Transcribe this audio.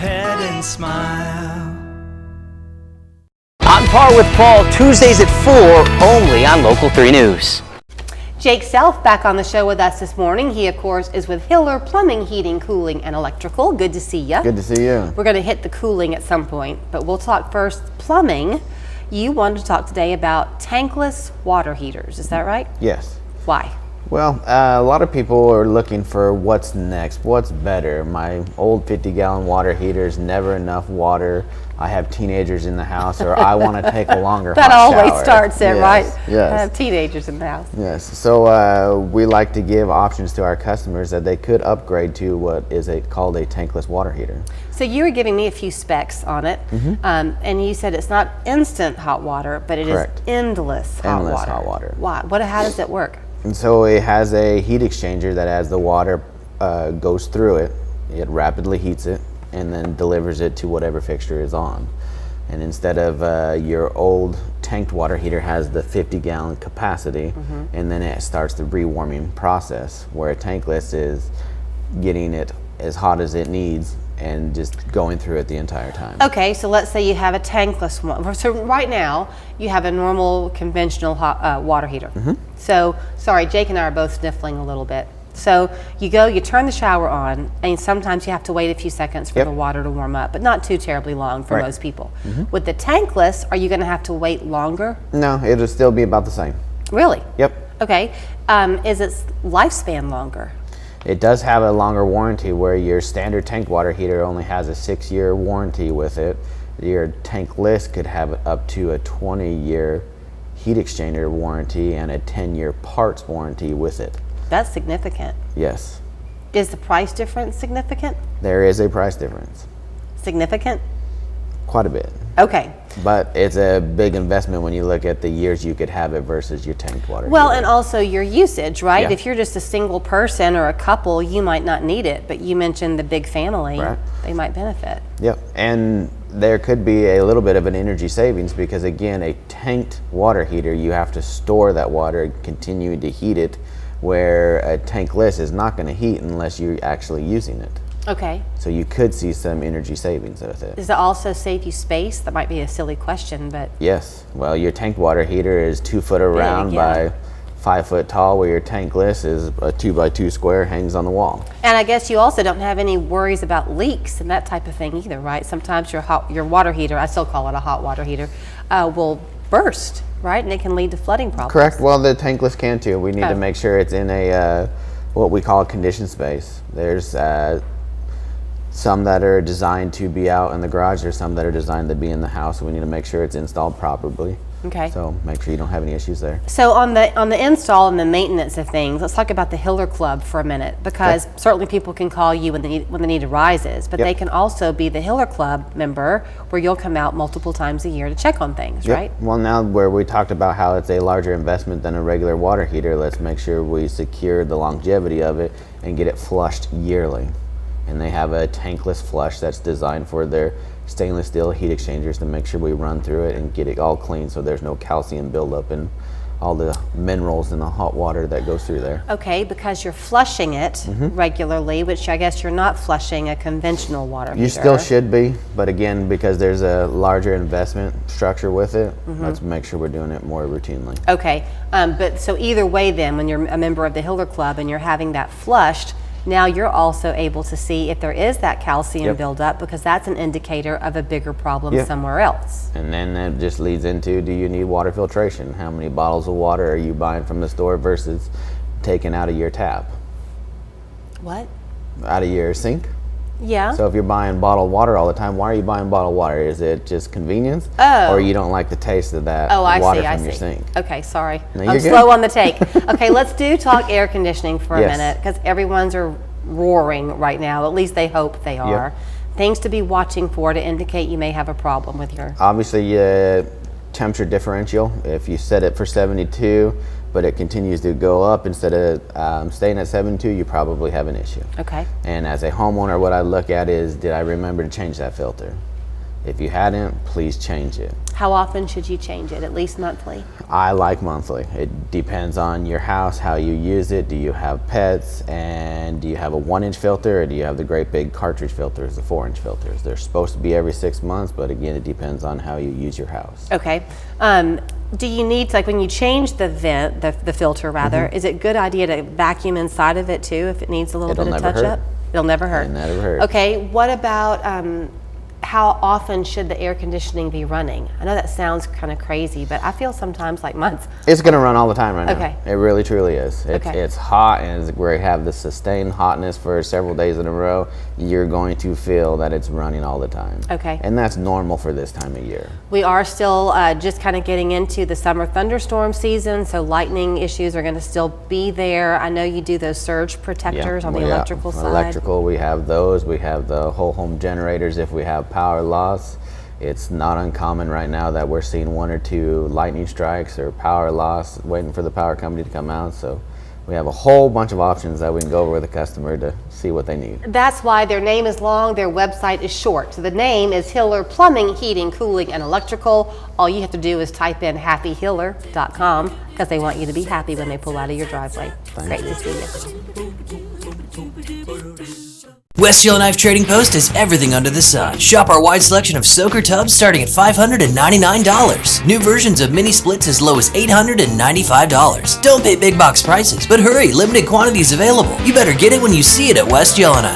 Head and smile. On Par with Paul, Tuesdays at 4, only on Local 3 News. Jake Self back on the show with us this morning. He, of course, is with Hiller Plumbing, Heating, Cooling, and Electrical. Good to see you. Good to see you. We're going to hit the cooling at some point, but we'll talk first plumbing. You wanted to talk today about tankless water heaters. Is that right? Yes. Why? Well, a lot of people are looking for what's next, what's better. My old 50-gallon water heater is never enough water. I have teenagers in the house, or I want to take a longer That hot always shower. starts it, Yes, right? Yes. I have teenagers in the house. Yes. So we like to give options to our customers that they could upgrade to what is called a tankless water heater. So you were giving me a few specs on it, and you said it's not instant hot water, but it Correct. is endless hot Endless water. hot water. Why? How does it work? And so it has a heat exchanger that as the water goes through it, it rapidly heats it and then delivers it to whatever fixture is on. And instead of your old tanked water heater has the 50-gallon capacity, and then it starts the rewarming process, where a tankless is getting it as hot as it needs and just going through it the entire time. Okay, so let's say you have a tankless one. So right now, you have a normal conventional hot, water heater. So, sorry, Jake and I are both sniffling a little bit. So you go, you turn the shower on, and sometimes you have to wait a few seconds for the water to warm up, but not too terribly long for most people. With the tankless, are you gonna have to wait longer? No, it'll still be about the same. Really? Yep. Okay, is its lifespan longer? It does have a longer warranty, where your standard tank water heater only has a 6-year warranty with it. Your tankless could have up to a 20-year heat exchanger warranty and a 10-year parts warranty with it. That's significant. Yes. Is the price difference significant? There is a price difference. Significant? Quite a bit. Okay. But it's a big investment when you look at the years you could have it versus your tanked water Well, heater. and also your usage, right? Yeah. If you're just a single person or a couple, you might not need it, but you mentioned the big family, Right. they might benefit. Yep, and there could be a little bit of an energy savings because, again, a tanked water heater, you have to store that water and continue to heat it, where a tankless is not going to heat unless you're actually using it. Okay. So you could see some energy savings with it. Does it also save you space? That might be a silly question, but Yes, well, your tanked water heater is 2 foot around yeah. by 5 foot tall, where your tankless is a 2x2 square, hangs on the wall. and I guess you also don't have any worries about leaks and that type of thing either, right? Sometimes your water heater, I still call it a hot water heater, will burst, right? And it can lead to flooding problems. Correct. Well, the tankless can too. We need Oh. to make sure it's in a what we call a conditioned space. There's some that are designed to be out in the garage. There's some that are designed to be in the house. We need to make sure it's installed properly. Okay. So make sure you don't have any issues there. So on the install and the maintenance of things, let's talk about the Hiller Club for a minute, because certainly people can call you when the need arises, but they can also be the Hiller Club member, where you'll come out multiple times a year to check on things, right? Well, now where we talked about how it's a larger investment than a regular water heater, let's make sure we secure the longevity of it and get it flushed yearly. And they have a tankless flush that's designed for their stainless steel heat exchangers to make sure we run through it and get it all clean, so there's no calcium buildup and all the minerals in the hot water that goes through there. Okay, because you're flushing it regularly, which I guess you're not flushing a conventional water heater. You still should be, but again, because there's a larger investment structure with it, let's make sure we're doing it more routinely. Okay, but so either way then, when you're a member of the Hiller Club and you're having that flushed, now you're also able to see if there is that calcium buildup, because that's an indicator of a bigger problem somewhere else. And then that just leads into, do you need water filtration? How many bottles of water are you buying from the store versus taking out of your tap? What? Out of your sink? Yeah. So if you're buying bottled water all the time, why are you buying bottled water? Is it just convenience? Oh. Or you don't like the taste of that water from your sink? Okay, sorry. No, I'm you're slow good. on the take. Okay, let's talk air conditioning for a Yes. minute, because everyone's are roaring right now. At least they hope they are. Things to be watching for to indicate you may have a problem with your... Obviously, temperature differential. If you set it for 72, but it continues to go up instead of staying at 72, you probably have an issue. Okay. And as a homeowner, what I look at is, did I remember to change that filter? If you hadn't, please change it. How often should you change it? At least monthly? I like monthly. It depends on your house, how you use it. Do you have pets, and do you have a 1-inch filter, or do you have the great big cartridge filters, the 4-inch filters? They're supposed to be every 6 months, but again, it depends on how you use your house. Okay. Do you need to, like when you change the vent, the filter rather, is it a good idea to vacuum inside of it too if it needs a little bit of touch up? It'll never hurt. It'll never hurt. Okay, what about how often should the air conditioning be running? I know that sounds kind of crazy, but I feel sometimes like months. It's going to run all the time right now. Okay. It really truly is. Okay. It's hot, and we have the sustained hotness for several days in a row. You're going to feel that it's running all the time. Okay. And that's normal for this time of year. We are still just kind of getting into the summer thunderstorm season, so lightning issues are going to still be there. I know you do those surge protectors on the electrical side. Electrical, we have those. We have the whole home generators if we have power loss. It's not uncommon right now that we're seeing 1 or 2 lightning strikes or power loss, waiting for the power company to come out. So we have a whole bunch of options that we can go over with the customer to see what they need. That's why their name is long, their website is short. So the name is Hiller Plumbing, Heating, Cooling, and Electrical. All you have to do is type in happyhiller.com because they want you to be happy when they pull out of your driveway. Great to see you. West Yellow Knife Trading Post has everything under the sun. Shop our wide selection of soaker tubs starting at $599. New versions of mini splits as low as $895. Don't pay big box prices, but hurry, limited quantities available. You better get it when you see it at West Yellow Knife.